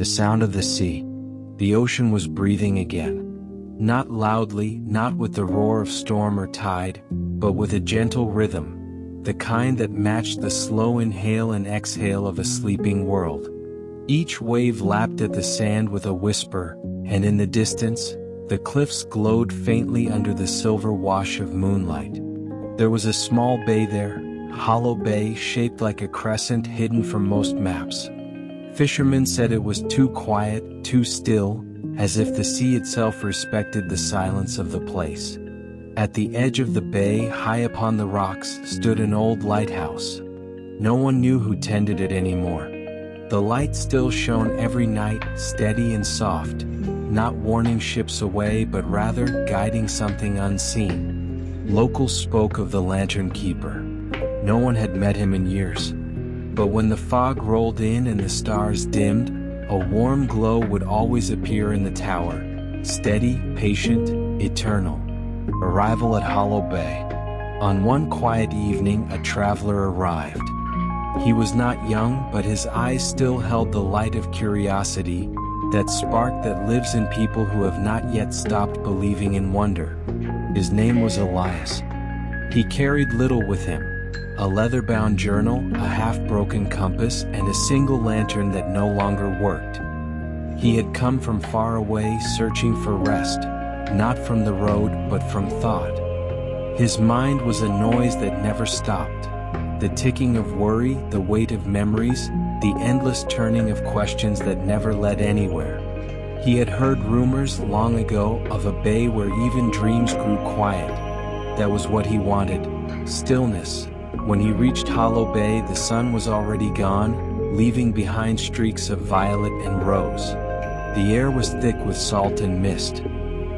The sound of the sea. The ocean was breathing again. Not loudly, not with the roar of storm or tide, but with a gentle rhythm, the kind that matched the slow inhale and exhale of a sleeping world. Each wave lapped at the sand with a whisper, and in the distance, the cliffs glowed faintly under the silver wash of moonlight. There was a small bay there, hollow bay shaped like a crescent hidden from most maps. Fishermen said it was too quiet, too still, as if the sea itself respected the silence of the place. At the edge of the bay, high upon the rocks, stood an old lighthouse. No one knew who tended it anymore. The light still shone every night, steady and soft, not warning ships away but rather guiding something unseen. Locals spoke of the lantern keeper. No one had met him in years. But when the fog rolled in and the stars dimmed, a warm glow would always appear in the tower, steady, patient, eternal. Arrival at Hollow Bay. On one quiet evening, a traveler arrived. He was not young, but his eyes still held the light of curiosity, that spark that lives in people who have not yet stopped believing in wonder. His name was Elias. He carried little with him: a leather-bound journal, a half-broken compass, and a single lantern that no longer worked. He had come from far away, searching for rest, not from the road, but from thought. His mind was a noise that never stopped. The ticking of worry, the weight of memories, the endless turning of questions that never led anywhere. He had heard rumors long ago of a bay where even dreams grew quiet. That was what he wanted: stillness. When he reached Hollow Bay, the sun was already gone, leaving behind streaks of violet and rose. The air was thick with salt and mist.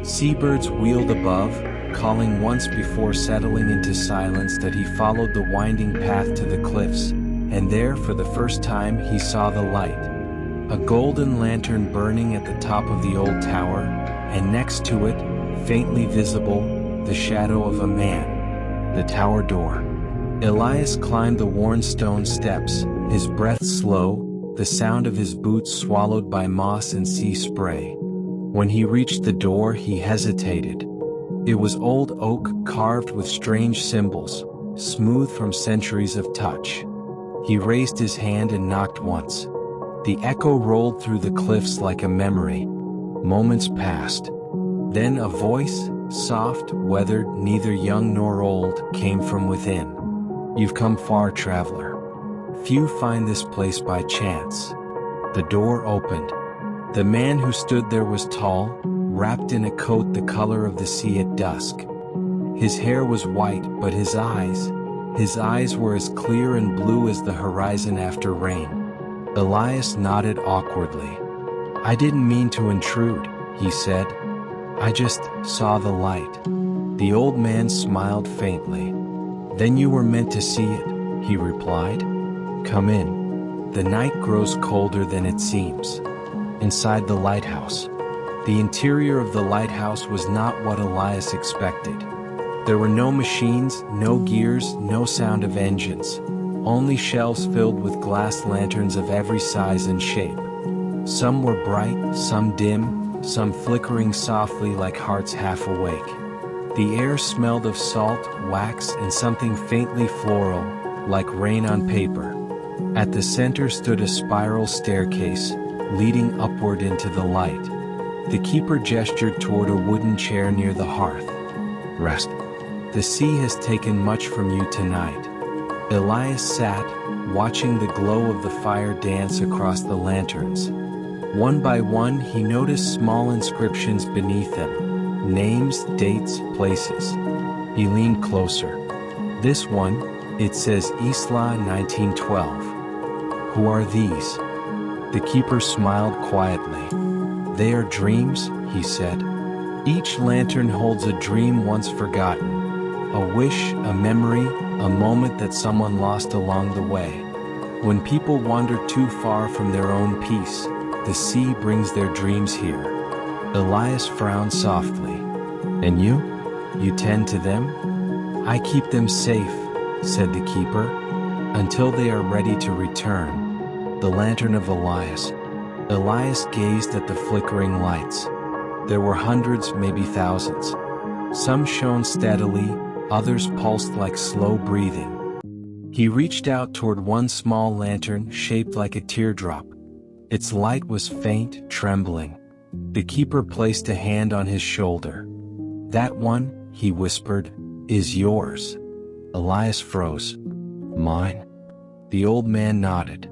Seabirds wheeled above, calling once before settling into silence. That he followed the winding path to the cliffs, and there for the first time he saw the light. A golden lantern burning at the top of the old tower, and next to it, faintly visible, the shadow of a man. The tower door. Elias climbed the worn stone steps, his breath slow, the sound of his boots swallowed by moss and sea spray. When he reached the door, he hesitated. It was old oak, carved with strange symbols, smooth from centuries of touch. He raised his hand and knocked once. The echo rolled through the cliffs like a memory. Moments passed. Then a voice, soft, weathered, neither young nor old, came from within. "You've come far, traveler. Few find this place by chance." The door opened. The man who stood there was tall, wrapped in a coat the color of the sea at dusk. His hair was white, but his eyes were as clear and blue as the horizon after rain. Elias nodded awkwardly. "I didn't mean to intrude," he said. "I just saw the light." The old man smiled faintly. "Then you were meant to see it," he replied. "Come in." The night grows colder than it seems. Inside the lighthouse. The interior of the lighthouse was not what Elias expected. There were no machines, no gears, no sound of engines. Only shelves filled with glass lanterns of every size and shape. Some were bright, some dim, some flickering softly like hearts half awake. The air smelled of salt, wax, and something faintly floral, like rain on paper. At the center stood a spiral staircase, leading upward into the light. The keeper gestured toward a wooden chair near the hearth. "Rest. The sea has taken much from you tonight." Elias sat, watching the glow of the fire dance across the lanterns. One by one, he noticed small inscriptions beneath them. Names, dates, places. He leaned closer. "This one, it says Isla 1912. Who are these?" The keeper smiled quietly. "They are dreams," he said. "Each lantern holds a dream once forgotten. A wish, a memory, a moment that someone lost along the way. When people wander too far from their own peace, the sea brings their dreams here." Elias frowned softly. "And you? You tend to them?" "I keep them safe," said the keeper, "until they are ready to return." The lantern of Elias. Elias gazed at the flickering lights. There were hundreds, maybe thousands. Some shone steadily, others pulsed like slow breathing. He reached out toward one small lantern shaped like a teardrop. Its light was faint, trembling. The keeper placed a hand on his shoulder. "That one," he whispered, "is yours." Elias froze. "Mine?" The old man nodded.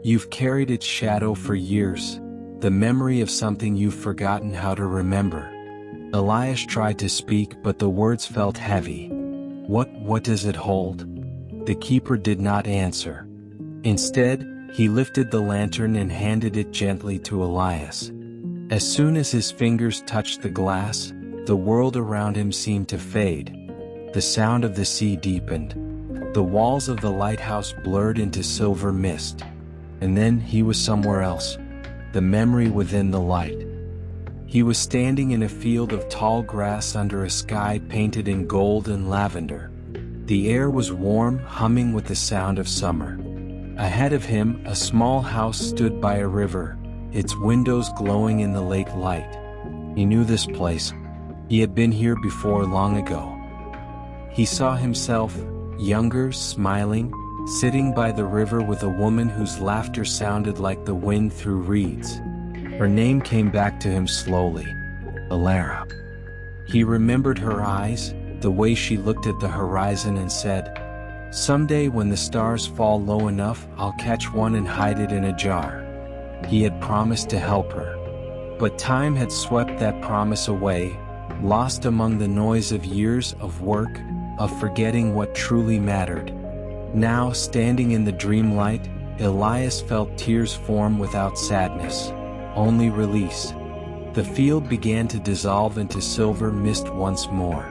"You've carried its shadow for years, the memory of something you've forgotten how to remember." Elias tried to speak, but the words felt heavy. What does it hold?" The keeper did not answer. Instead, he lifted the lantern and handed it gently to Elias. As soon as his fingers touched the glass, the world around him seemed to fade. The sound of the sea deepened. The walls of the lighthouse blurred into silver mist. And then he was somewhere else, the memory within the light. He was standing in a field of tall grass under a sky painted in gold and lavender. The air was warm, humming with the sound of summer. Ahead of him, a small house stood by a river, its windows glowing in the lake light. He knew this place. He had been here before long ago. He saw himself, younger, smiling, sitting by the river with a woman whose laughter sounded like the wind through reeds. Her name came back to him slowly. Alara. He remembered her eyes, the way she looked at the horizon and said, "Someday when the stars fall low enough, I'll catch one and hide it in a jar." He had promised to help her. But time had swept that promise away, lost among the noise of years of work, of forgetting what truly mattered. Now, standing in the dreamlight, Elias felt tears form without sadness, only release. The field began to dissolve into silver mist once more.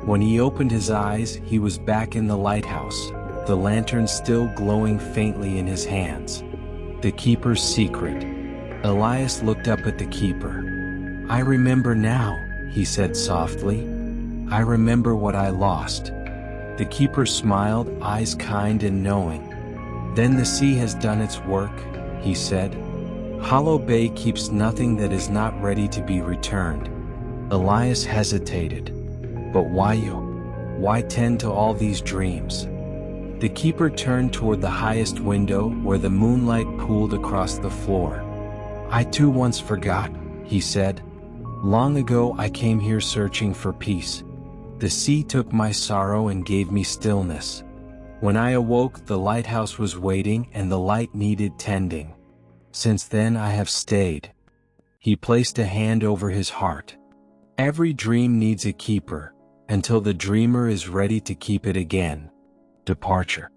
When he opened his eyes, he was back in the lighthouse, the lantern still glowing faintly in his hands. The keeper's secret. Elias looked up at the keeper. "I remember now," he said softly. "I remember what I lost." The keeper smiled, eyes kind and knowing. "Then the sea has done its work," he said. "Hollow Bay keeps nothing that is not ready to be returned." Elias hesitated. "But why you? Why tend to all these dreams?" The keeper turned toward the highest window where the moonlight pooled across the floor. "I too once forgot," he said. "Long ago I came here searching for peace. The sea took my sorrow and gave me stillness. When I awoke, the lighthouse was waiting and the light needed tending. Since then I have stayed." He placed a hand over his heart. Every dream needs a keeper, until the dreamer is ready to keep it again. Departure.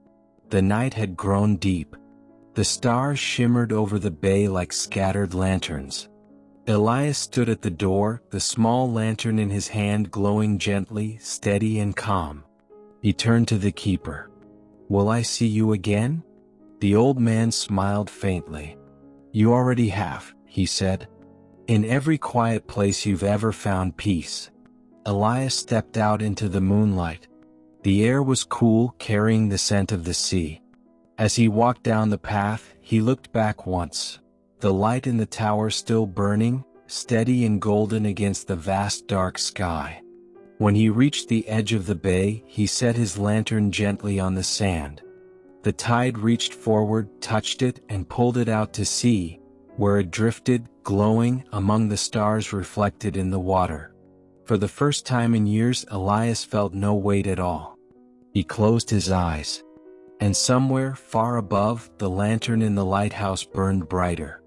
The night had grown deep. The stars shimmered over the bay like scattered lanterns. Elias stood at the door, the small lantern in his hand glowing gently, steady and calm. He turned to the keeper. "Will I see you again?" The old man smiled faintly. "You already have," he said. "In every quiet place you've ever found peace." Elias stepped out into the moonlight. The air was cool, carrying the scent of the sea. As he walked down the path, he looked back once. The light in the tower still burning, steady and golden against the vast dark sky. When he reached the edge of the bay, he set his lantern gently on the sand. The tide reached forward, touched it, and pulled it out to sea, where it drifted, glowing, among the stars reflected in the water. For the first time in years, Elias felt no weight at all. He closed his eyes. And somewhere, far above, the lantern in the lighthouse burned brighter.